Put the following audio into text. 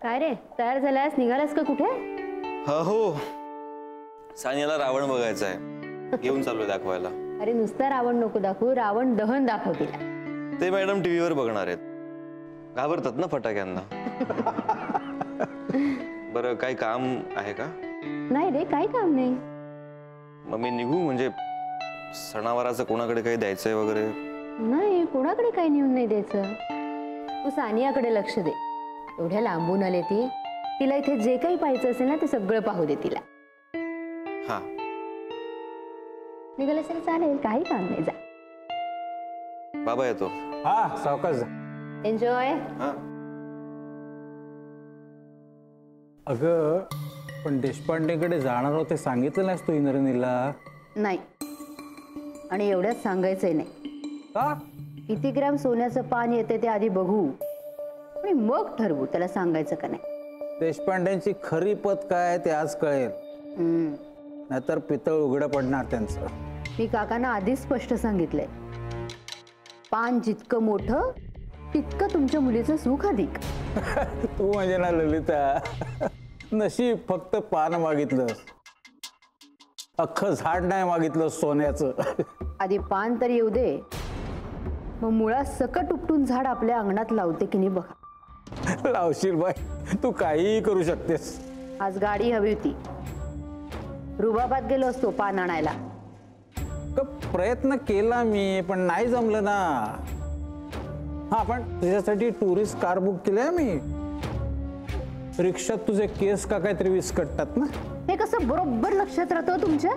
काय रे, तयार झालास? निघालास का कुठे? हो, सानियाला रावण बघायचा आहे, घेऊन चाललोय दाखवायला. अरे नुसतं रावण नको दाखवू, रावण दहन दाखव तिला. ते मॅडम टीव्हीवर बघणार आहेत, घाबरतात ना फटाक्यांना. बरं, काही काम आहे का? नाही रे, काही काम नाही. मग मी निघू? म्हणजे सणावाराचं कोणाकडे काही द्यायचंय वगैरे? नाही, कोणाकडे काही नेऊन नाही द्यायचं. तू सानियाकडे लक्ष दे. एवढ्या लांबून आले ती, तिला इथे जे काही पाहायचं असेल ना ते सगळं पाहू दे तिला. हा, निघालं असेल चालेल, काही काम नाही. जा बाबा येतो. हा, सावकाश जा. एन्जॉय. हा. अगं, पण देशपांडेकडे जाणार होते सांगितलं नाहीस तू इंद्रनीलला? नाही, आणि एवढ्याच सांगायचंय नाही. का? किती ग्रॅम सोन्याचं पान येते ते आधी बघू आणि मग ठरवू त्याला सांगायचं का नाही. देशपांड्यांची खरी पत काय ते आज कळेल, नाहीतर पितळ उघडं पडणार त्यांचं. मी काकांना आधीच स्पष्ट सांगितलंय, पान जितकं मोठं तितकं तुमच्या मुलीचं सुख अधिक. तू म्हणजे ना ललिता, नशीब फक्त पान मागितलंस, अख्खं झाड नाही मागितलं सोन्याचं. आधी पान तर येऊ दे, मग मुळात सकट उपटून झाड आपल्या अंगणात लावते की नाही बघा. लावशील बाई, तू काहीही करू शकतेस. आज गाडी हवी होती, रुबाबात गेलो असतो पान आणायला. प्रयत्न केला मी, पण नाही जमलं ना. हा, पण तुझ्यासाठी टुरिस्ट कार बुक केली मी. रिक्षात तुझे केस का काहीतरी विस्कटतात ना. हे कसं बरोबर लक्षात राहतं तुमच्या?